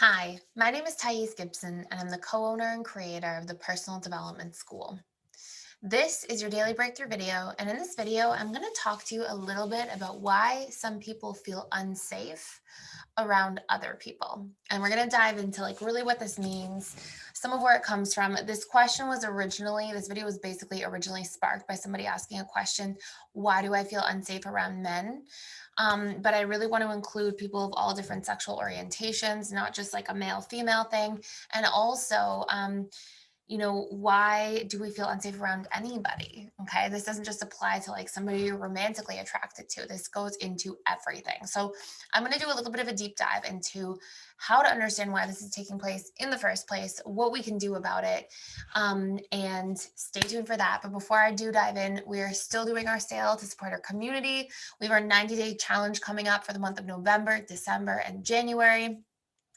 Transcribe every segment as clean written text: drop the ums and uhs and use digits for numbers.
Hi, my name is Gibson, and I'm the co-owner and creator of the Personal Development School. This is your daily breakthrough video, and in this video, I'm going to talk to you a little bit about why some people feel unsafe around other people. And we're going to dive into like really what this means, some of where it comes from. This video was basically originally sparked by somebody asking a question, why do I feel unsafe around men? But I really want to include people of all different sexual orientations, not just like a male female thing. And also, why do we feel unsafe around anybody? Okay. This doesn't just apply to like somebody you're romantically attracted to. This goes into everything. So I'm going to do a little bit of a deep dive into how to understand why this is taking place in the first place, what we can do about it, and stay tuned for that. But before I do dive in, we are still doing our sale to support our community. We have our 90-day challenge coming up for the month of November, December, and January.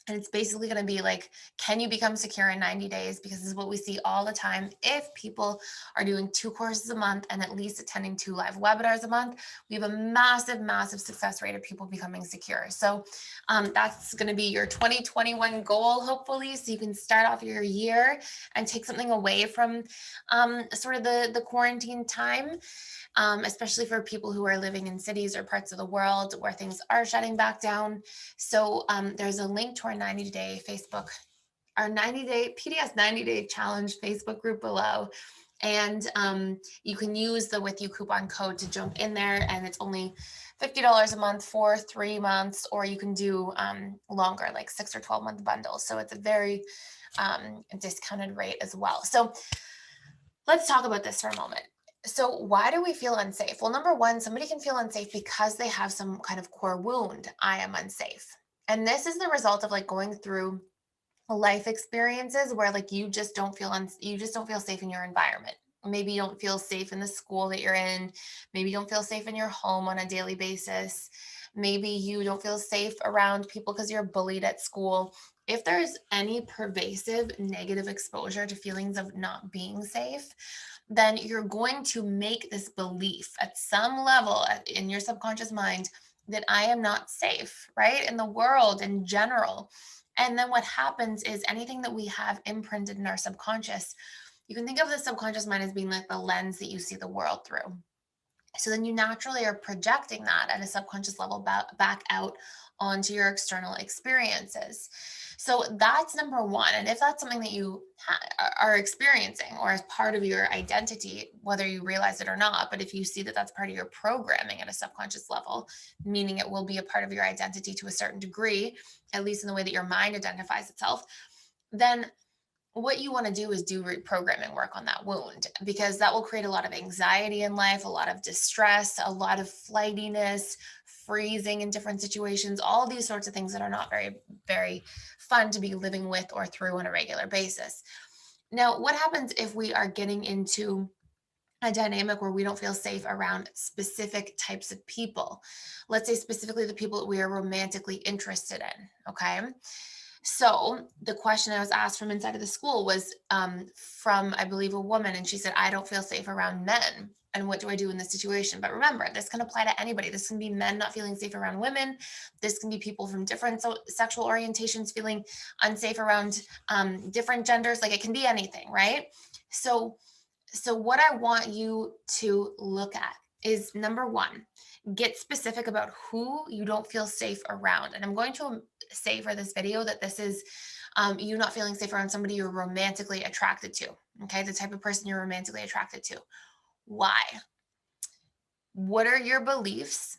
And it's basically going to be like, can you become secure in 90 days? Because this is what we see all the time. If people are doing 2 courses a month and at least attending 2 live webinars a month, we have a massive, massive success rate of people becoming secure. So that's going to be your 2021 goal, hopefully. So you can start off your year and take something away from sort of the quarantine time, especially for people who are living in cities or parts of the world where things are shutting back down. So there's a link to our 90-day our 90-day PDS 90-day challenge Facebook group below. And you can use the With You coupon code to jump in there. And it's only $50 a month for 3 months, or you can do longer, like 6 or 12-month bundles. So it's a very discounted rate as well. So let's talk about this for a moment. So why do we feel unsafe? Well, number one, somebody can feel unsafe because they have some kind of core wound. I am unsafe. And this is the result of like going through life experiences where like you just don't feel safe in your environment. Maybe you don't feel safe in the school that you're in. Maybe you don't feel safe in your home on a daily basis. Maybe you don't feel safe around people because you're bullied at school. If there's any pervasive negative exposure to feelings of not being safe, then you're going to make this belief at some level in your subconscious mind that I am not safe, right? In the world in general. And then what happens is anything that we have imprinted in our subconscious, you can think of the subconscious mind as being like the lens that you see the world through. So then you naturally are projecting that at a subconscious level back out onto your external experiences. So that's number one. And if that's something that you are experiencing or as part of your identity, whether you realize it or not, but if you see that that's part of your programming at a subconscious level, meaning it will be a part of your identity to a certain degree, at least in the way that your mind identifies itself, then what you want to do is do reprogramming work on that wound, because that will create a lot of anxiety in life, a lot of distress, a lot of flightiness, freezing in different situations, all these sorts of things that are not very, very fun to be living with or through on a regular basis. Now, what happens if we are getting into a dynamic where we don't feel safe around specific types of people? Let's say specifically the people that we are romantically interested in, okay? So the question I was asked from inside of the school was from, I believe, a woman, and she said, I don't feel safe around men. And what do I do in this situation? But remember, this can apply to anybody. This can be men not feeling safe around women. This can be people from different sexual orientations feeling unsafe around different genders. Like it can be anything, right? So, so what I want you to look at is number one, get specific about who you don't feel safe around. And I'm going to say for this video that this is you not feeling safe around somebody you're romantically attracted to. Okay, the type of person you're romantically attracted to. Why? What are your beliefs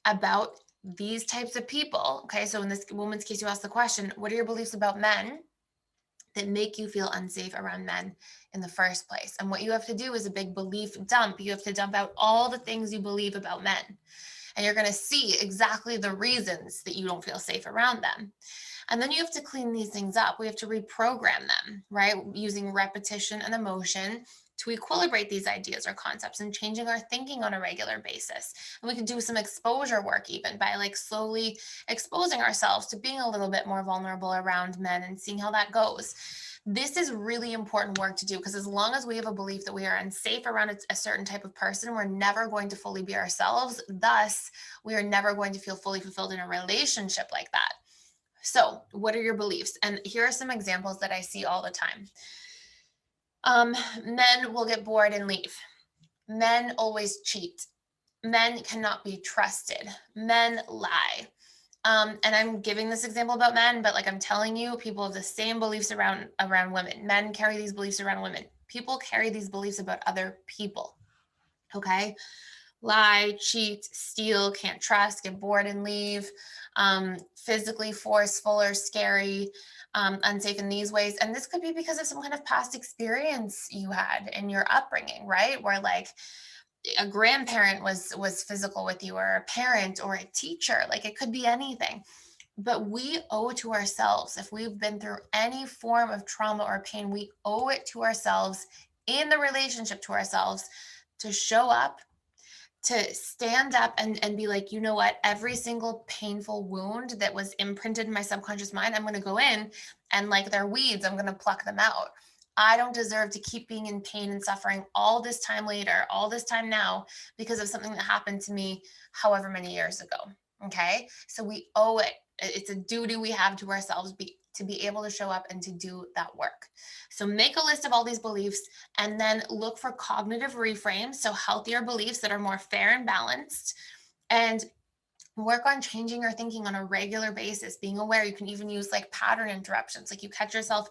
about these types of people? Okay, so in this woman's case, you asked the question, what are your beliefs about men that make you feel unsafe around men in the first place? And what you have to do is a big belief dump. You have to dump out all the things you believe about men. And you're going to see exactly the reasons that you don't feel safe around them. And then you have to clean these things up. We have to reprogram them, right? Using repetition and emotion to equilibrate these ideas or concepts and changing our thinking on a regular basis. And we can do some exposure work even by like slowly exposing ourselves to being a little bit more vulnerable around men and seeing how that goes. This is really important work to do, because as long as we have a belief that we are unsafe around a certain type of person, we're never going to fully be ourselves. Thus, we are never going to feel fully fulfilled in a relationship like that. So, what are your beliefs? And here are some examples that I see all the time. Men will get bored and leave. Men always cheat. Men cannot be trusted. Men lie. And I'm giving this example about men, but like I'm telling you, people have the same beliefs around women. Men carry these beliefs around women. People carry these beliefs about other people. Okay, lie, cheat, steal, can't trust, get bored and leave, physically forceful or scary, unsafe in these ways. And this could be because of some kind of past experience you had in your upbringing, right? Where like a grandparent was physical with you, or a parent or a teacher. Like it could be anything. But we owe to ourselves, if we've been through any form of trauma or pain, we owe it to ourselves, in the relationship to ourselves, to show up, to stand up and be like, you know what, every single painful wound that was imprinted in my subconscious mind, I'm going to go in and, like they're weeds, I'm going to pluck them out. I don't deserve to keep being in pain and suffering all this time later, all this time now, because of something that happened to me however many years ago. Okay, so we owe it. It's a duty we have to ourselves, to be able to show up and to do that work. So make a list of all these beliefs, and then look for cognitive reframes, so healthier beliefs that are more fair and balanced, and work on changing your thinking on a regular basis, being aware. You can even use like pattern interruptions. Like you catch yourself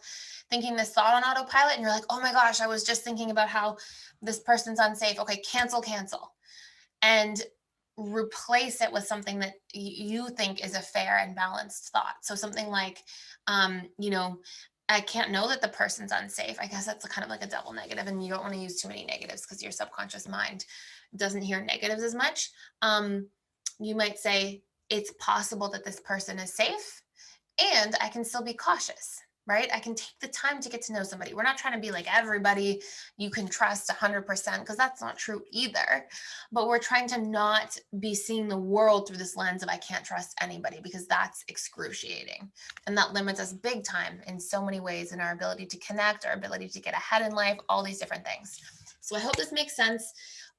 thinking this thought on autopilot and you're like, oh my gosh, I was just thinking about how this person's unsafe. Okay, cancel. And replace it with something that you think is a fair and balanced thought. So something like, you know, I can't know that the person's unsafe. I guess that's kind of like a double negative, and you don't want to use too many negatives because your subconscious mind doesn't hear negatives as much. You might say, it's possible that this person is safe and I can still be cautious, right? I can take the time to get to know somebody. We're not trying to be like everybody you can trust 100%, because that's not true either. But we're trying to not be seeing the world through this lens of I can't trust anybody, because that's excruciating. And that limits us big time in so many ways, in our ability to connect, our ability to get ahead in life, all these different things. So I hope this makes sense.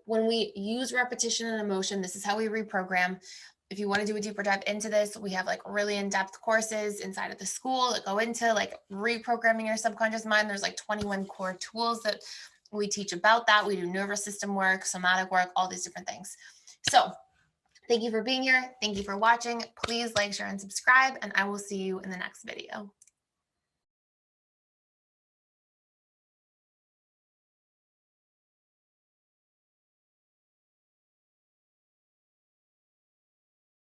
When we use repetition and emotion, this is how we reprogram. If you want to do a deeper dive into this, we have like really in-depth courses inside of the school that go into like reprogramming your subconscious mind. There's like 21 core tools that we teach about that. We do nervous system work, somatic work, all these different things. So thank you for being here. Thank you for watching. Please like, share, and subscribe, and I will see you in the next video.